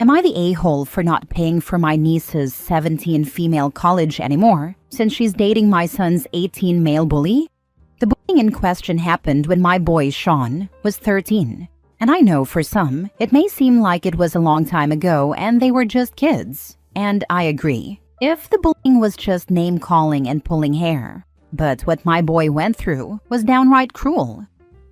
Am I the a-hole for not paying for my niece's 17 female college anymore, since she's dating my son's 18 male bully? The bullying in question happened when my boy, Sean, was 13. And I know for some, it may seem like it was a long time ago and they were just kids. And I agree, if the bullying was just name-calling and pulling hair. But what my boy went through was downright cruel.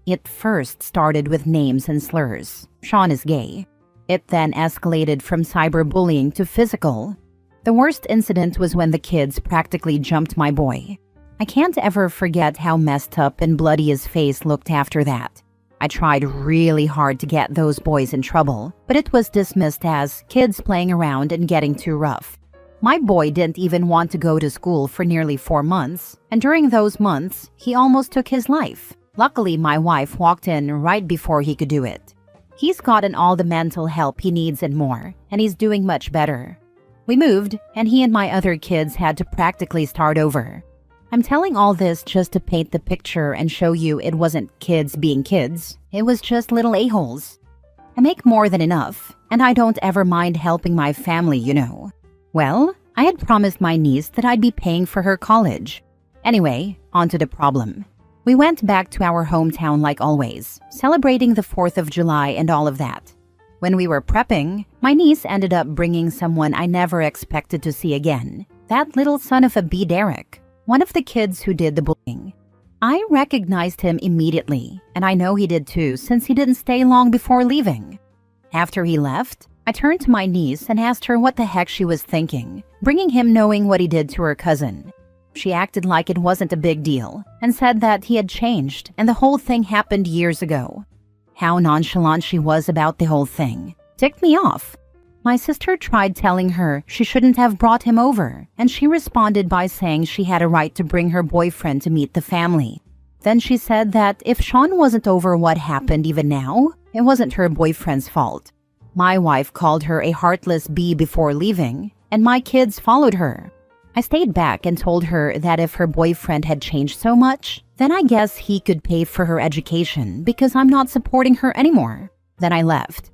It first started with names and slurs. Sean is gay. It then escalated from cyberbullying to physical. The worst incident was when the kids practically jumped my boy. I can't ever forget how messed up and bloody his face looked after that. I tried really hard to get those boys in trouble, but it was dismissed as kids playing around and getting too rough. My boy didn't even want to go to school for nearly 4 months, and during those months, he almost took his life. Luckily, my wife walked in right before he could do it. He's gotten all the mental help he needs and more, and he's doing much better. We moved, and he and my other kids had to practically start over. I'm telling all this just to paint the picture and show you it wasn't kids being kids. It was just little a-holes. I make more than enough, and I don't ever mind helping my family, you know. Well, I had promised my niece that I'd be paying for her college. Anyway, on to the problem. We went back to our hometown like always, celebrating the 4th of July and all of that. When we were prepping, my niece ended up bringing someone I never expected to see again. That little son of a B. Derek, one of the kids who did the bullying. I recognized him immediately, and I know he did too since he didn't stay long before leaving. After he left, I turned to my niece and asked her what the heck she was thinking, bringing him knowing what he did to her cousin. She acted like it wasn't a big deal and said that he had changed and the whole thing happened years ago. How nonchalant she was about the whole thing ticked me off. My sister tried telling her she shouldn't have brought him over, and she responded by saying she had a right to bring her boyfriend to meet the family. Then she said that if Sean wasn't over what happened even now, it wasn't her boyfriend's fault. My wife called her a heartless bee before leaving, and my kids followed her. I stayed back and told her that if her boyfriend had changed so much, then I guess he could pay for her education because I'm not supporting her anymore. Then I left.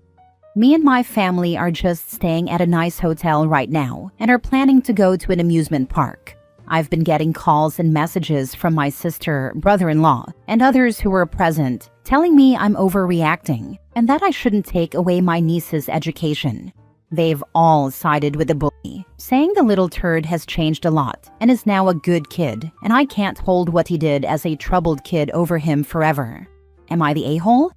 Me and my family are just staying at a nice hotel right now and are planning to go to an amusement park. I've been getting calls and messages from my sister, brother-in-law, and others who were present telling me I'm overreacting and that I shouldn't take away my niece's education. They've all sided with the bully, saying the little turd has changed a lot and is now a good kid, and I can't hold what he did as a troubled kid over him forever. Am I the a-hole?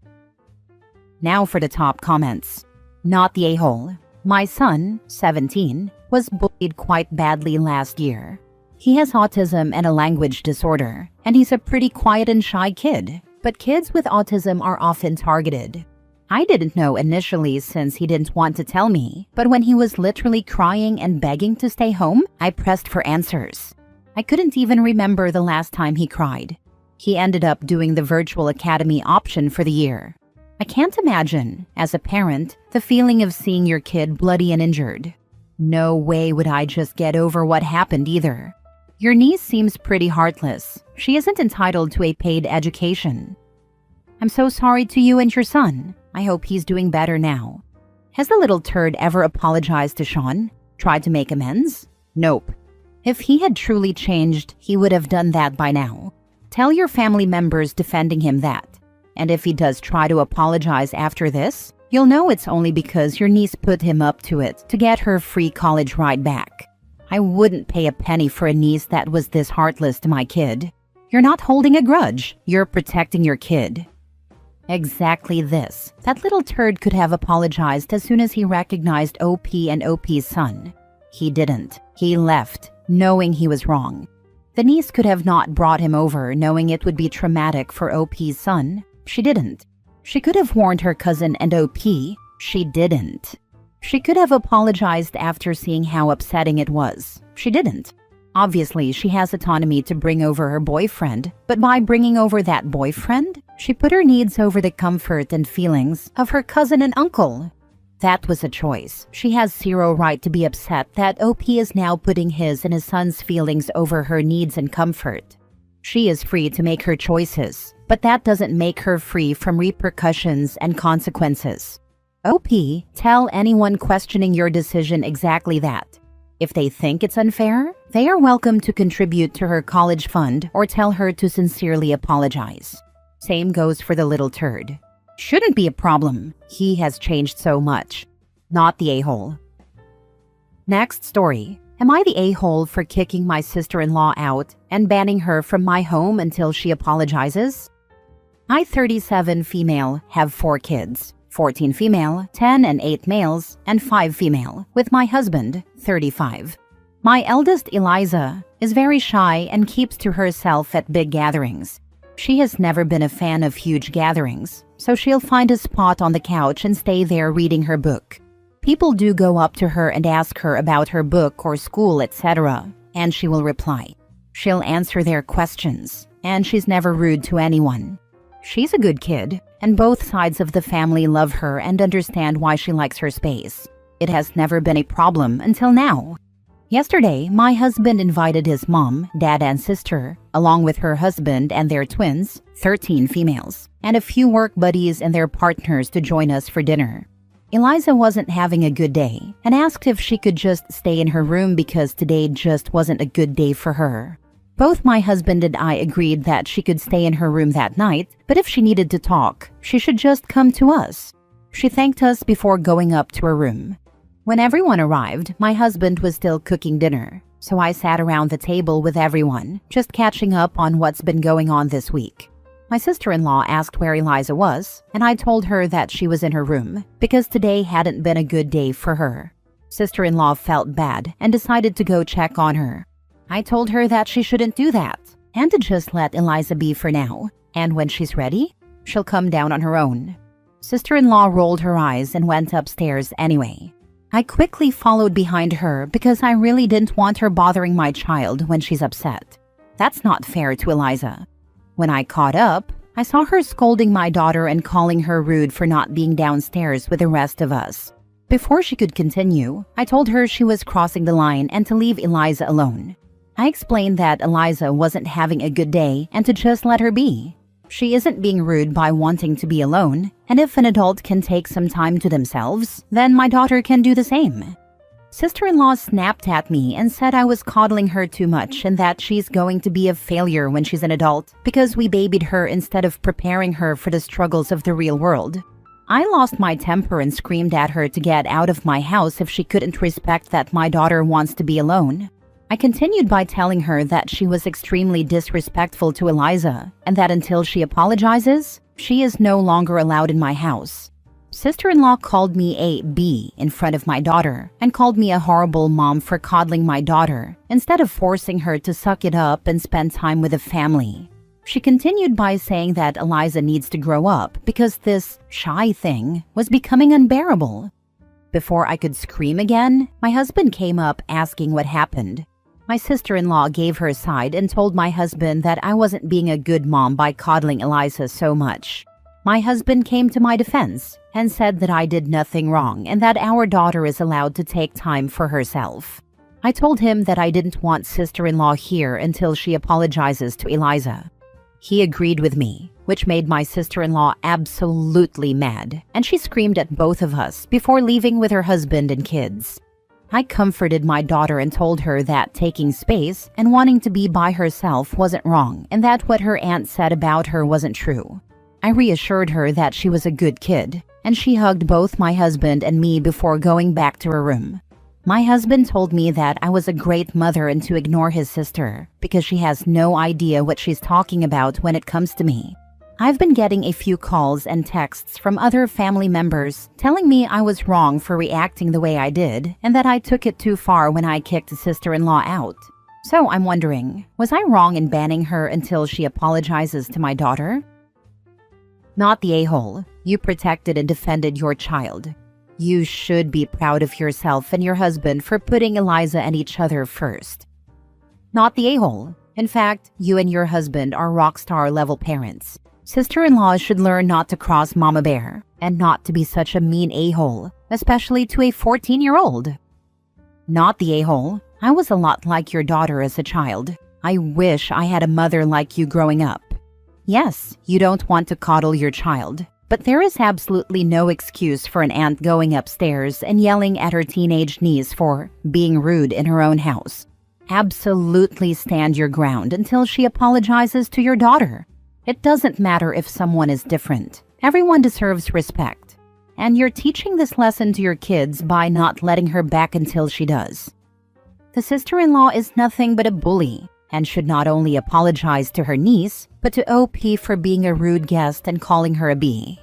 Now for the top comments. Not the a-hole. My son, 17, was bullied quite badly last year. He has autism and a language disorder, and he's a pretty quiet and shy kid, but kids with autism are often targeted. I didn't know initially since he didn't want to tell me, but when he was literally crying and begging to stay home, I pressed for answers. I couldn't even remember the last time he cried. He ended up doing the virtual academy option for the year. I can't imagine, as a parent, the feeling of seeing your kid bloody and injured. No way would I just get over what happened either. Your niece seems pretty heartless. She isn't entitled to a paid education. I'm so sorry to you and your son. I hope he's doing better now. Has the little turd ever apologized to Sean? Tried to make amends? Nope. If he had truly changed, he would have done that by now. Tell your family members defending him that. And if he does try to apologize after this, you'll know it's only because your niece put him up to it to get her free college ride back. I wouldn't pay a penny for a niece that was this heartless to my kid. You're not holding a grudge. You're protecting your kid. Exactly this. That little turd could have apologized as soon as he recognized OP and OP's son. He didn't. He left, knowing he was wrong. The niece could have not brought him over, knowing it would be traumatic for OP's son. She didn't. She could have warned her cousin and OP. She didn't. She could have apologized after seeing how upsetting it was. She didn't. Obviously, she has autonomy to bring over her boyfriend, but by bringing over that boyfriend, she put her needs over the comfort and feelings of her cousin and uncle. That was a choice. She has zero right to be upset that OP is now putting his and his son's feelings over her needs and comfort. She is free to make her choices, but that doesn't make her free from repercussions and consequences. OP, tell anyone questioning your decision exactly that. If they think it's unfair, they are welcome to contribute to her college fund or tell her to sincerely apologize. Same goes for the little turd. Shouldn't be a problem. He has changed so much. Not the a-hole. Next story. Am I the a-hole for kicking my sister-in-law out and banning her from my home until she apologizes? I, 37 female, have 4 kids. 14 female, 10 and 8 males, and 5 female, with my husband, 35. My eldest, Eliza, is very shy and keeps to herself at big gatherings. She has never been a fan of huge gatherings, so she'll find a spot on the couch and stay there reading her book. People do go up to her and ask her about her book or school, etc., and she will reply. She'll answer their questions, and she's never rude to anyone. She's a good kid, and both sides of the family love her and understand why she likes her space. It has never been a problem until now. Yesterday, my husband invited his mom, dad, and sister, along with her husband and their twins, 13 females, and a few work buddies and their partners to join us for dinner. Eliza wasn't having a good day and asked if she could just stay in her room because today just wasn't a good day for her. Both my husband and I agreed that she could stay in her room that night, but if she needed to talk, she should just come to us. She thanked us before going up to her room. When everyone arrived, my husband was still cooking dinner, so I sat around the table with everyone, just catching up on what's been going on this week. My sister-in-law asked where Eliza was, and I told her that she was in her room because today hadn't been a good day for her. Sister-in-law felt bad and decided to go check on her. I told her that she shouldn't do that and to just let Eliza be for now, and when she's ready, she'll come down on her own. Sister-in-law rolled her eyes and went upstairs anyway. I quickly followed behind her because I really didn't want her bothering my child when she's upset. That's not fair to Eliza. When I caught up, I saw her scolding my daughter and calling her rude for not being downstairs with the rest of us. Before she could continue, I told her she was crossing the line and to leave Eliza alone. I explained that Eliza wasn't having a good day and to just let her be. She isn't being rude by wanting to be alone, and if an adult can take some time to themselves, then my daughter can do the same. Sister-in-law snapped at me and said I was coddling her too much and that she's going to be a failure when she's an adult because we babied her instead of preparing her for the struggles of the real world. I lost my temper and screamed at her to get out of my house if she couldn't respect that my daughter wants to be alone. I continued by telling her that she was extremely disrespectful to Eliza and that until she apologizes, she is no longer allowed in my house. Sister-in-law called me a B in front of my daughter and called me a horrible mom for coddling my daughter instead of forcing her to suck it up and spend time with the family. She continued by saying that Eliza needs to grow up because this shy thing was becoming unbearable. Before I could scream again, my husband came up asking what happened. My sister-in-law gave her side and told my husband that I wasn't being a good mom by coddling Eliza so much. My husband came to my defense and said that I did nothing wrong and that our daughter is allowed to take time for herself. I told him that I didn't want sister-in-law here until she apologizes to Eliza. He agreed with me, which made my sister-in-law absolutely mad, and she screamed at both of us before leaving with her husband and kids. I comforted my daughter and told her that taking space and wanting to be by herself wasn't wrong and that what her aunt said about her wasn't true. I reassured her that she was a good kid, and she hugged both my husband and me before going back to her room. My husband told me that I was a great mother and to ignore his sister because she has no idea what she's talking about when it comes to me. I've been getting a few calls and texts from other family members telling me I was wrong for reacting the way I did and that I took it too far when I kicked sister-in-law out. So I'm wondering, was I wrong in banning her until she apologizes to my daughter? Not the a-hole. You protected and defended your child. You should be proud of yourself and your husband for putting Eliza and each other first. Not the a-hole. In fact, you and your husband are rock star level parents. Sister-in-laws should learn not to cross Mama Bear and not to be such a mean a-hole, especially to a 14-year-old. Not the a-hole. I was a lot like your daughter as a child. I wish I had a mother like you growing up. Yes, you don't want to coddle your child, But there is absolutely no excuse for an aunt going upstairs and yelling at her teenage niece for being rude in her own house. Absolutely stand your ground until she apologizes to your daughter. It doesn't matter if someone is different. Everyone deserves respect. And you're teaching this lesson to your kids by not letting her back until she does. The sister-in-law is nothing but a bully and should not only apologize to her niece, but to OP for being a rude guest and calling her a B.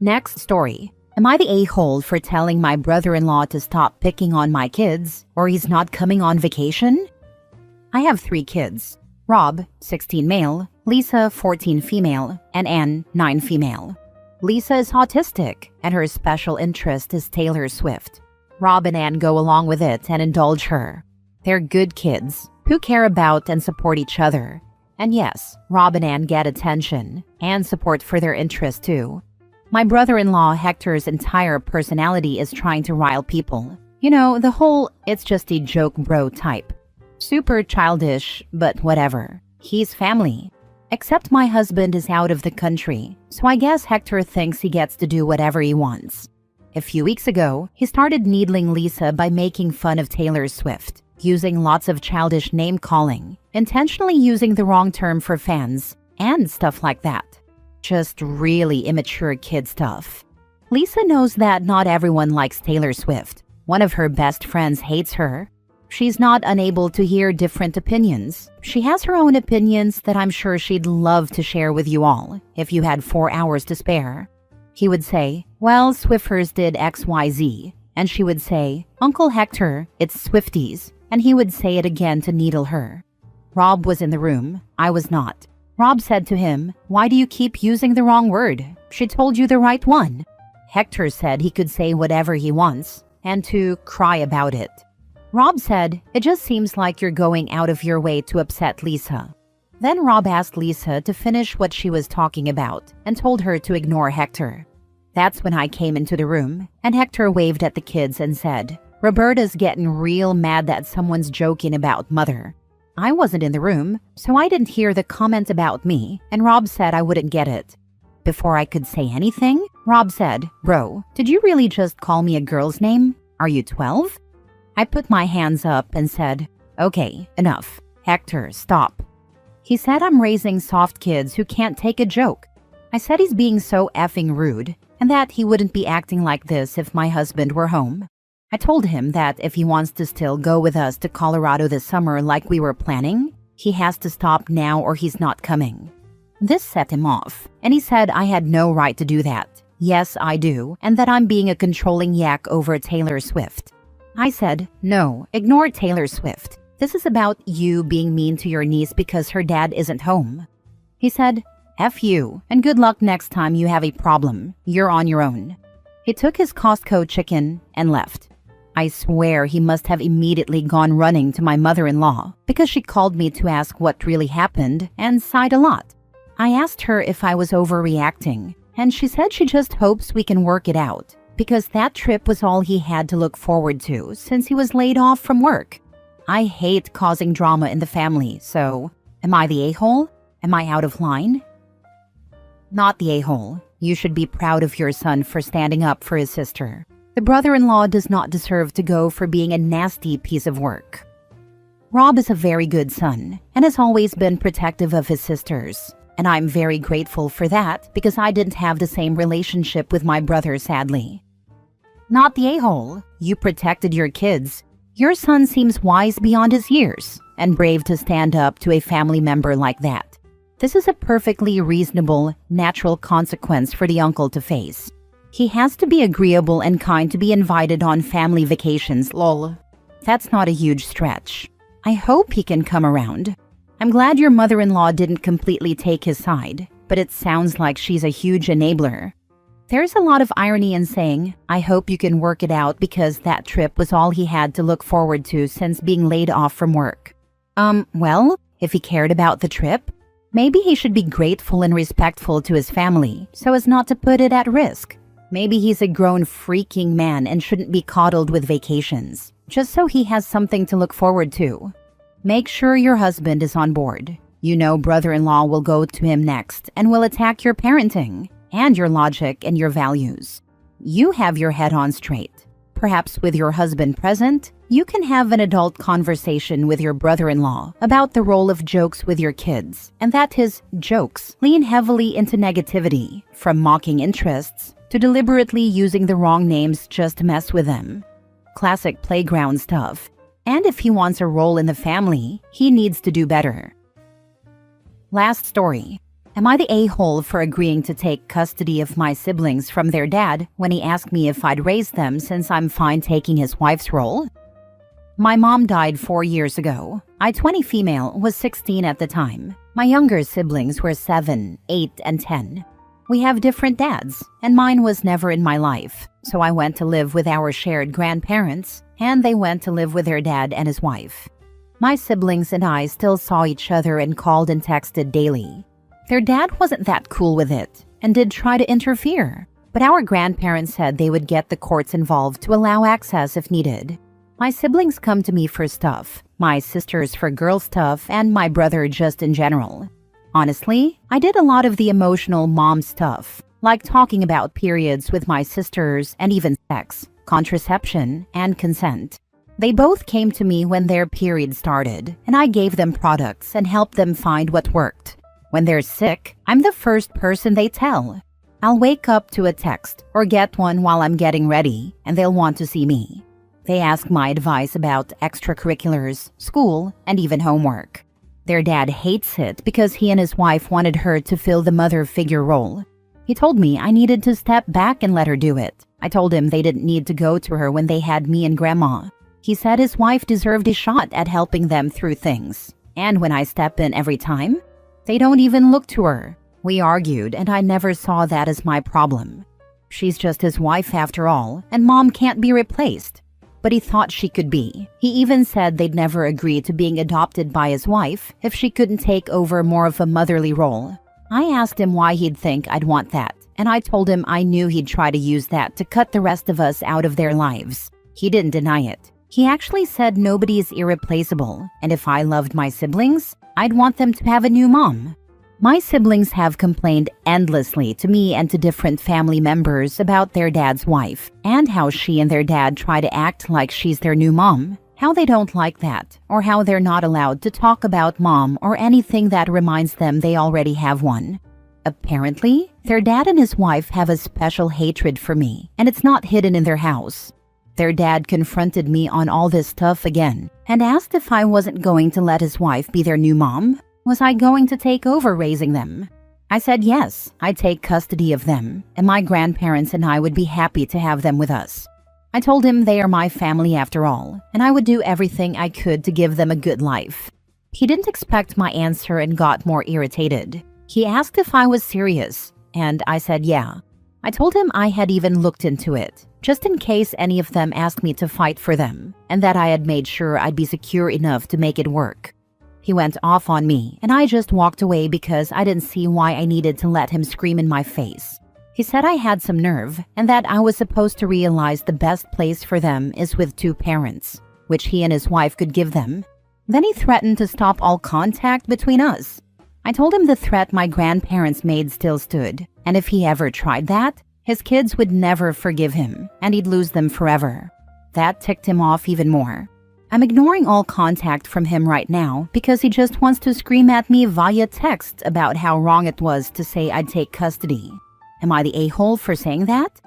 Next story. Am I the a-hole for telling my brother-in-law to stop picking on my kids, or he's not coming on vacation? I have 3 kids. Rob, 16 male, Lisa, 14 female, and Anne, 9 female. Lisa is autistic, and her special interest is Taylor Swift. Rob and Anne go along with it and indulge her. They're good kids who care about and support each other. And yes, Rob and Anne get attention and support for their interests too. My brother-in-law Hector's entire personality is trying to rile people. You know, the whole it's just a joke bro type. Super childish, but whatever. He's family. Except my husband is out of the country, so I guess Hector thinks he gets to do whatever he wants. A few weeks ago, he started needling Lisa by making fun of Taylor Swift, using lots of childish name-calling, intentionally using the wrong term for fans, and stuff like that. Just really immature kid stuff. Lisa knows that not everyone likes Taylor Swift. One of her best friends hates her. She's not unable to hear different opinions. She has her own opinions that I'm sure she'd love to share with you all if you had 4 hours to spare. He would say, well, Swiffers did XYZ. And she would say, Uncle Hector, it's Swifties. And he would say it again to needle her. Rob was in the room. I was not. Rob said to him, why do you keep using the wrong word? She told you the right one. Hector said he could say whatever he wants and to cry about it. Rob said, it just seems like you're going out of your way to upset Lisa. Then Rob asked Lisa to finish what she was talking about and told her to ignore Hector. That's when I came into the room, and Hector waved at the kids and said, Roberta's getting real mad that someone's joking about mother. I wasn't in the room, so I didn't hear the comment about me, and Rob said I wouldn't get it. Before I could say anything, Rob said, Bro, did you really just call me a girl's name? Are you 12? I put my hands up and said, okay, enough. Hector, stop. He said I'm raising soft kids who can't take a joke. I said he's being so effing rude and that he wouldn't be acting like this if my husband were home. I told him that if he wants to still go with us to Colorado this summer like we were planning, he has to stop now or he's not coming. This set him off, and he said I had no right to do that. Yes, I do, and that I'm being a controlling yak over Taylor Swift. I said, no, ignore Taylor Swift. This is about you being mean to your niece because her dad isn't home. He said, F you, and good luck next time you have a problem. You're on your own. He took his Costco chicken and left. I swear he must have immediately gone running to my mother-in-law because she called me to ask what really happened and sighed a lot. I asked her if I was overreacting, and she said she just hopes we can work it out because that trip was all he had to look forward to since he was laid off from work. I hate causing drama in the family, so am I the a-hole? Am I out of line? Not the a-hole. You should be proud of your son for standing up for his sister. The brother-in-law does not deserve to go for being a nasty piece of work. Rob is a very good son and has always been protective of his sisters. And I'm very grateful for that because I didn't have the same relationship with my brother, sadly. Not the a-hole. You protected your kids. Your son seems wise beyond his years and brave to stand up to a family member like that. This is a perfectly reasonable, natural consequence for the uncle to face. He has to be agreeable and kind to be invited on family vacations, lol. That's not a huge stretch. I hope he can come around. I'm glad your mother-in-law didn't completely take his side, but it sounds like she's a huge enabler. There's a lot of irony in saying, I hope you can work it out because that trip was all he had to look forward to since being laid off from work. Well, if he cared about the trip, maybe he should be grateful and respectful to his family so as not to put it at risk. Maybe he's a grown freaking man and shouldn't be coddled with vacations, just so he has something to look forward to. Make sure your husband is on board. You know brother-in-law will go to him next and will attack your parenting. and your logic and your values. You have your head on straight. Perhaps with your husband present, you can have an adult conversation with your brother-in-law about the role of jokes with your kids, and that his jokes lean heavily into negativity, from mocking interests to deliberately using the wrong names just to mess with them. Classic playground stuff. And if he wants a role in the family, he needs to do better. Last story. Am I the a-hole for agreeing to take custody of my siblings from their dad when he asked me if I'd raise them since I'm fine taking his wife's role? My mom died 4 years ago. I, 20 female, was 16 at the time. My younger siblings were 7, 8, and 10. We have different dads, and mine was never in my life, so I went to live with our shared grandparents, and they went to live with their dad and his wife. My siblings and I still saw each other and called and texted daily. Their dad wasn't that cool with it, and did try to interfere, but our grandparents said they would get the courts involved to allow access if needed. My siblings come to me for stuff, my sisters for girl stuff, and my brother just in general. Honestly, I did a lot of the emotional mom stuff, like talking about periods with my sisters and even sex, contraception, and consent. They both came to me when their period started, and I gave them products and helped them find what worked. When they're sick, I'm the first person they tell. I'll wake up to a text or get one while I'm getting ready, and they'll want to see me. They ask my advice about extracurriculars, school, and even homework. Their dad hates it because he and his wife wanted her to fill the mother figure role. He told me I needed to step back and let her do it. I told him they didn't need to go to her when they had me and Grandma. He said his wife deserved a shot at helping them through things. And when I step in every time, they don't even look to her. We argued, and I never saw that as my problem. She's just his wife after all, and Mom can't be replaced. But he thought she could be. He even said they'd never agree to being adopted by his wife if she couldn't take over more of a motherly role. I asked him why he'd think I'd want that, and I told him I knew he'd try to use that to cut the rest of us out of their lives. He didn't deny it. He actually said nobody is irreplaceable, and if I loved my siblings, I'd want them to have a new mom. My siblings have complained endlessly to me and to different family members about their dad's wife, and how she and their dad try to act like she's their new mom, how they don't like that, or how they're not allowed to talk about mom or anything that reminds them they already have one. Apparently, their dad and his wife have a special hatred for me, and it's not hidden in their house. Their dad confronted me on all this stuff again, and asked if I wasn't going to let his wife be their new mom. Was I going to take over raising them? I said yes, I'd take custody of them, and my grandparents and I would be happy to have them with us. I told him they are my family after all, and I would do everything I could to give them a good life. He didn't expect my answer and got more irritated. He asked if I was serious, and I said yeah. I told him I had even looked into it, just in case any of them asked me to fight for them, and that I had made sure I'd be secure enough to make it work. He went off on me, and I just walked away because I didn't see why I needed to let him scream in my face. He said I had some nerve, and that I was supposed to realize the best place for them is with 2 parents, which he and his wife could give them. Then he threatened to stop all contact between us. I told him the threat my grandparents made still stood, and if he ever tried that, his kids would never forgive him, and he'd lose them forever. That ticked him off even more. I'm ignoring all contact from him right now because he just wants to scream at me via text about how wrong it was to say I'd take custody. Am I the a-hole for saying that?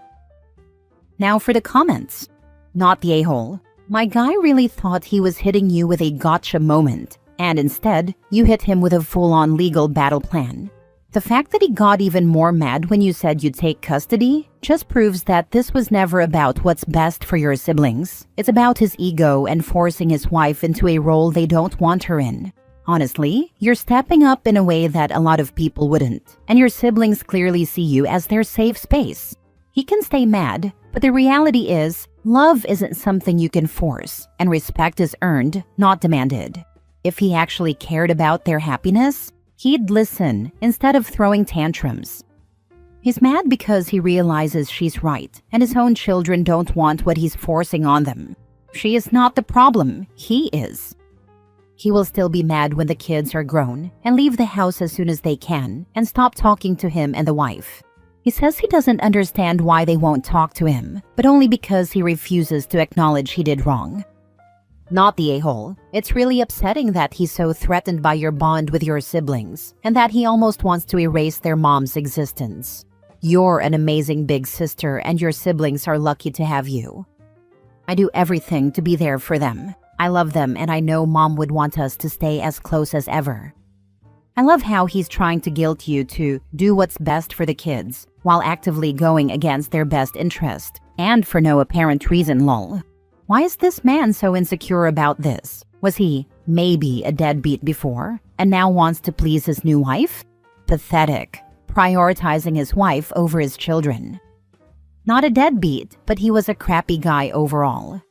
Now for the comments. Not the a-hole. My guy really thought he was hitting you with a gotcha moment, and instead, you hit him with a full-on legal battle plan. The fact that he got even more mad when you said you'd take custody just proves that this was never about what's best for your siblings. It's about his ego and forcing his wife into a role they don't want her in. Honestly, you're stepping up in a way that a lot of people wouldn't, and your siblings clearly see you as their safe space. He can stay mad, but the reality is, love isn't something you can force, and respect is earned, not demanded. If he actually cared about their happiness, he'd listen instead of throwing tantrums. He's mad because he realizes she's right, and his own children don't want what he's forcing on them. She is not the problem, he is. He will still be mad when the kids are grown and leave the house as soon as they can and stop talking to him and the wife. He says he doesn't understand why they won't talk to him, but only because he refuses to acknowledge he did wrong. Not the a-hole. It's really upsetting that he's so threatened by your bond with your siblings, and that he almost wants to erase their mom's existence. You're an amazing big sister, and your siblings are lucky to have you. I do everything to be there for them. I love them, and I know Mom would want us to stay as close as ever. I love how he's trying to guilt you to do what's best for the kids, while actively going against their best interest, and for no apparent reason, lol. Why is this man so insecure about this? Was he maybe a deadbeat before, and now wants to please his new wife? Pathetic, prioritizing his wife over his children. Not a deadbeat, but he was a crappy guy overall.